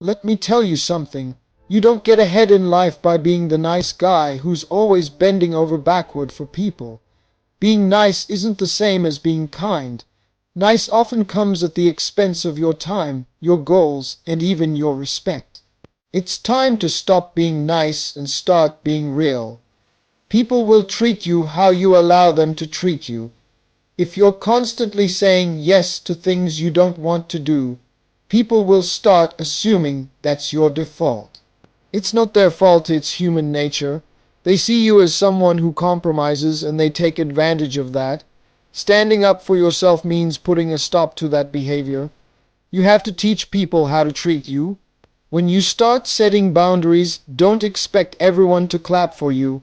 Let me tell you something. You don't get ahead in life by being the nice guy who's always bending over backward for people. Being nice isn't the same as being kind. Nice often comes at the expense of your time, your goals, and even your respect. It's time to stop being nice and start being real. People will treat you how you allow them to treat you. If you're constantly saying yes to things you don't want to do, people will start assuming that's your default. It's not their fault, it's human nature. They see you as someone who compromises and they take advantage of that. Standing up for yourself means putting a stop to that behavior. You have to teach people how to treat you. When you start setting boundaries, don't expect everyone to clap for you.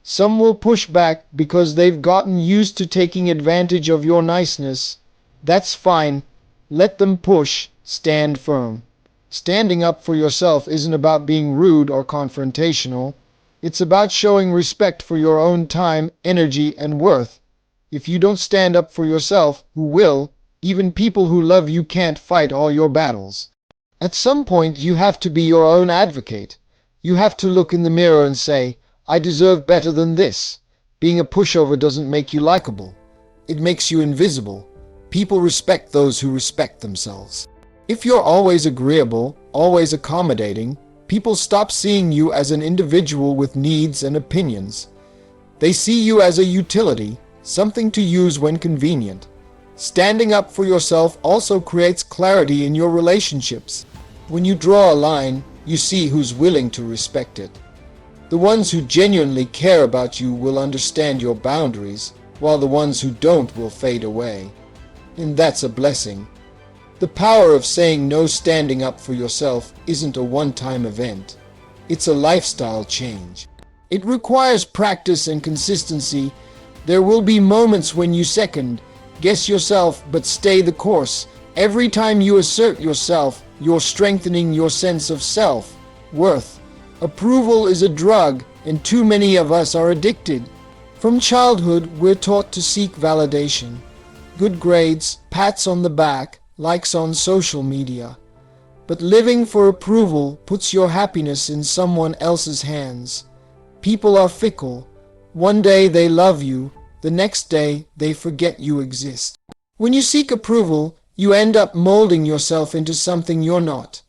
Some will push back because they've gotten used to taking advantage of your niceness. That's fine. Let them push. Stand firm. Standing up for yourself isn't about being rude or confrontational. It's about showing respect for your own time, energy, and worth. If you don't stand up for yourself, who will? Even people who love you can't fight all your battles. At some point, you have to be your own advocate. You have to look in the mirror and say, I deserve better than this. Being a pushover doesn't make you likable. It makes you invisible. People respect those who respect themselves. If you're always agreeable, always accommodating, people stop seeing you as an individual with needs and opinions. They see you as a utility, something to use when convenient. Standing up for yourself also creates clarity in your relationships. When you draw a line, you see who's willing to respect it. The ones who genuinely care about you will understand your boundaries, while the ones who don't will fade away. And that's a blessing. The power of saying no, standing up for yourself, isn't a one-time event. It's a lifestyle change. It requires practice and consistency. There will be moments when you second, guess yourself, but stay the course. Every time you assert yourself, you're strengthening your sense of self-worth. Approval is a drug, and too many of us are addicted. From childhood, we're taught to seek validation. Good grades, pats on the back, likes on social media. But living for approval puts your happiness in someone else's hands. People are fickle. One day they love you, the next day they forget you exist. When you seek approval, you end up molding yourself into something you're not.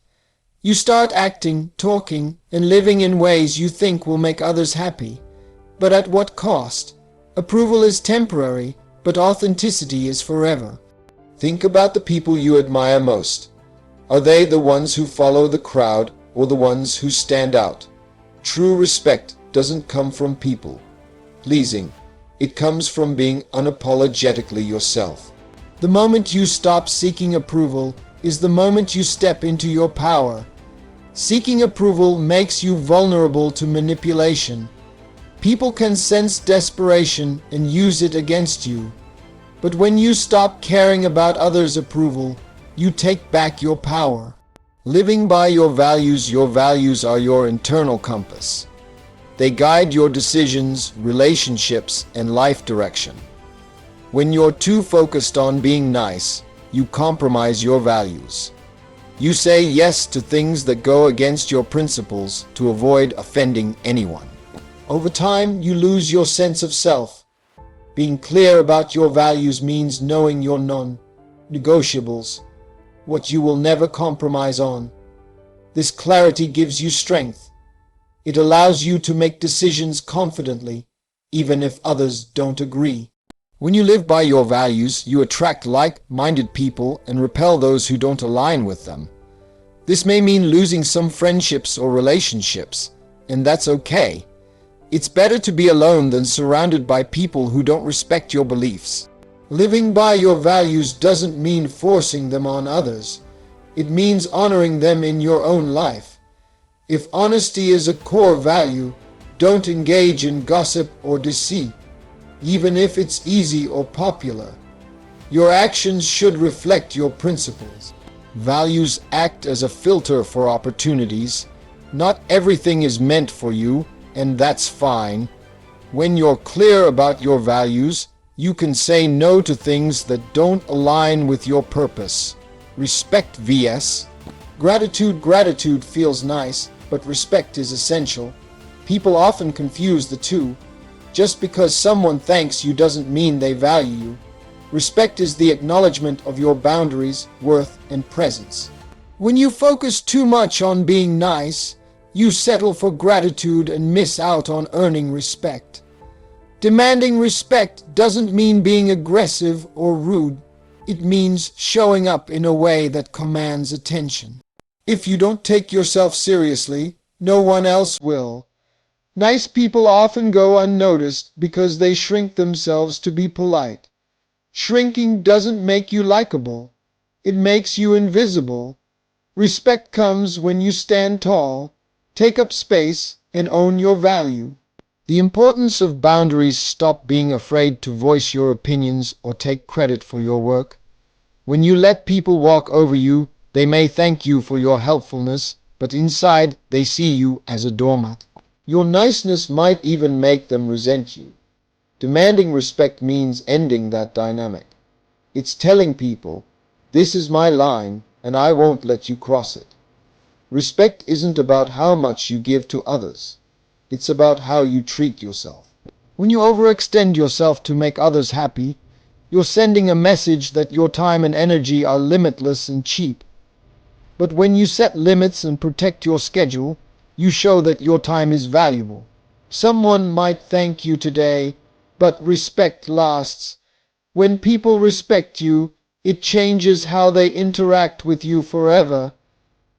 You start acting, talking, and living in ways you think will make others happy. But at what cost? Approval is temporary, but authenticity is forever. Think about the people you admire most. Are they the ones who follow the crowd or the ones who stand out? True respect doesn't come from people pleasing. It comes from being unapologetically yourself. The moment you stop seeking approval is the moment you step into your power. Seeking approval makes you vulnerable to manipulation. People can sense desperation and use it against you. But when you stop caring about others' approval, you take back your power. Living by your values are your internal compass. They guide your decisions, relationships, and life direction. When you're too focused on being nice, you compromise your values. You say yes to things that go against your principles to avoid offending anyone. Over time, you lose your sense of self. Being clear about your values means knowing your non-negotiables, what you will never compromise on. This clarity gives you strength. It allows you to make decisions confidently, even if others don't agree. When you live by your values, you attract like-minded people and repel those who don't align with them. This may mean losing some friendships or relationships, and that's okay. It's better to be alone than surrounded by people who don't respect your beliefs. Living by your values doesn't mean forcing them on others. It means honoring them in your own life. If honesty is a core value, don't engage in gossip or deceit, even if it's easy or popular. Your actions should reflect your principles. Values act as a filter for opportunities. Not everything is meant for you, and that's fine. When you're clear about your values, you can say no to things that don't align with your purpose. Respect vs. Gratitude feels nice, but respect is essential. People often confuse the two. Just because someone thanks you doesn't mean they value you. Respect is the acknowledgement of your boundaries, worth, and presence. When you focus too much on being nice, you settle for gratitude and miss out on earning respect. Demanding respect doesn't mean being aggressive or rude. It means showing up in a way that commands attention. If you don't take yourself seriously, no one else will. Nice people often go unnoticed because they shrink themselves to be polite. Shrinking doesn't make you likable. It makes you invisible. Respect comes when you stand tall, take up space, and own your value. The importance of boundaries. Stop being afraid to voice your opinions or take credit for your work. When you let people walk over you, they may thank you for your helpfulness, but inside they see you as a doormat. Your niceness might even make them resent you. Demanding respect means ending that dynamic. It's telling people, this is my line, and I won't let you cross it. Respect isn't about how much you give to others. It's about how you treat yourself. When you overextend yourself to make others happy, you're sending a message that your time and energy are limitless and cheap. But when you set limits and protect your schedule, you show that your time is valuable. Someone might thank you today, but respect lasts. When people respect you, it changes how they interact with you forever.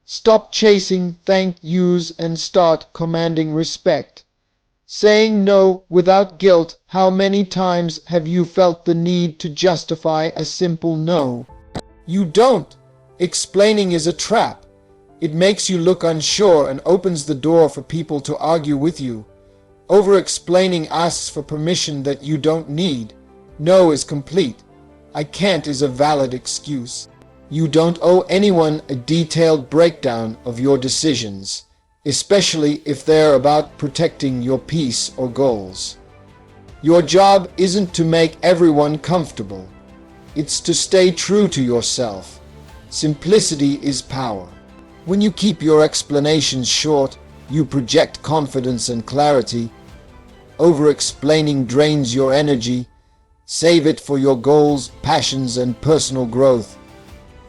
Stop chasing thank yous and start commanding respect. Saying no without guilt. How many times have you felt the need to justify a simple no? You don't. Explaining is a trap. It makes you look unsure and opens the door for people to argue with you. Over-explaining asks for permission that you don't need. No is complete. I can't is a valid excuse. You don't owe anyone a detailed breakdown of your decisions, especially if they're about protecting your peace or goals. Your job isn't to make everyone comfortable. It's to stay true to yourself. Simplicity is power. When you keep your explanations short, you project confidence and clarity. Over-explaining drains your energy. Save it for your goals, passions, and personal growth.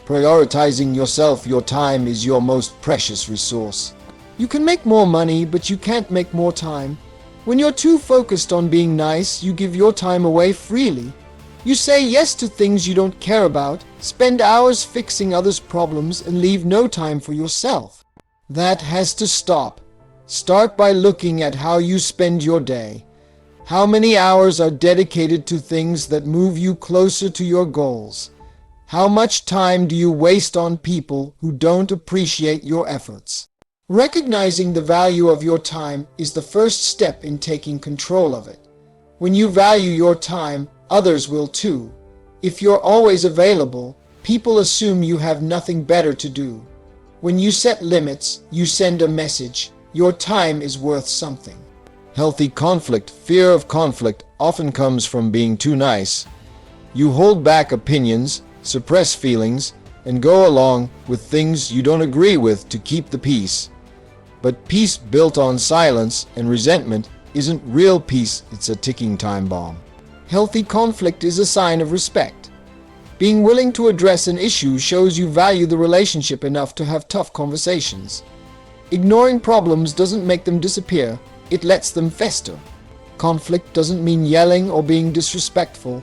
Prioritizing yourself, your time, is your most precious resource. You can make more money, but you can't make more time. When you're too focused on being nice, you give your time away freely. You say yes to things you don't care about, spend hours fixing others' problems, and leave no time for yourself. That has to stop. Start by looking at how you spend your day. How many hours are dedicated to things that move you closer to your goals? How much time do you waste on people who don't appreciate your efforts? Recognizing the value of your time is the first step in taking control of it. When you value your time, others will too. If you're always available, people assume you have nothing better to do. When you set limits, you send a message. Your time is worth something. Healthy conflict. Fear of conflict often comes from being too nice. You hold back opinions, suppress feelings, and go along with things you don't agree with to keep the peace. But peace built on silence and resentment isn't real peace, it's a ticking time bomb. Healthy conflict is a sign of respect. Being willing to address an issue shows you value the relationship enough to have tough conversations. Ignoring problems doesn't make them disappear, it lets them fester. Conflict doesn't mean yelling or being disrespectful.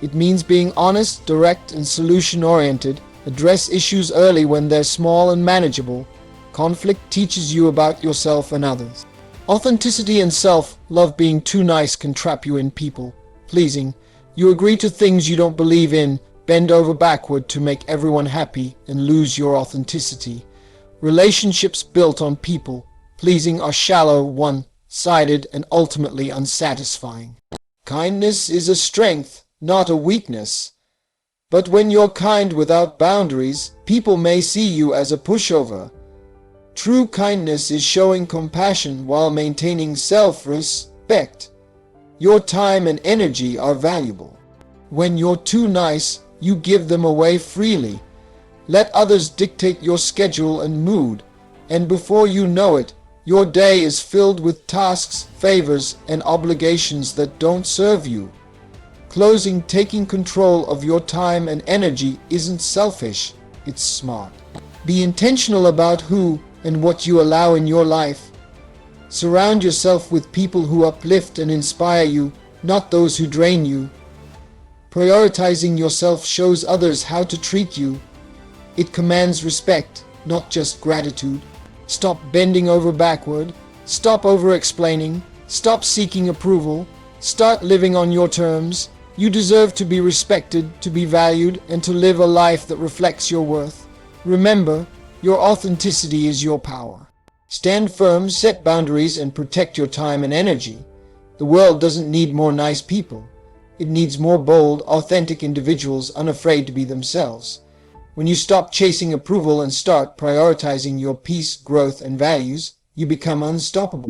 It means being honest, direct, and solution-oriented. Address issues early when they're small and manageable. Conflict teaches you about yourself and others. Authenticity and self-love. Being too nice can trap you in people pleasing. You agree to things you don't believe in, bend over backward to make everyone happy, and lose your authenticity. Relationships built on people pleasing are shallow, one-sided, and ultimately unsatisfying. Kindness is a strength, not a weakness. But when you're kind without boundaries, people may see you as a pushover. True kindness is showing compassion while maintaining self-respect. Your time and energy are valuable. When you're too nice, you give them away freely. Let others dictate your schedule and mood, and before you know it, your day is filled with tasks, favors, and obligations that don't serve you. Closing, taking control of your time and energy isn't selfish, it's smart. Be intentional about who and what you allow in your life. Surround yourself with people who uplift and inspire you, not those who drain you. Prioritizing yourself shows others how to treat you. It commands respect, not just gratitude. Stop bending over backward. Stop over-explaining. Stop seeking approval. Start living on your terms. You deserve to be respected, to be valued, and to live a life that reflects your worth. Remember, your authenticity is your power. Stand firm, set boundaries, and protect your time and energy. The world doesn't need more nice people. It needs more bold, authentic individuals unafraid to be themselves. When you stop chasing approval and start prioritizing your peace, growth, and values, you become unstoppable.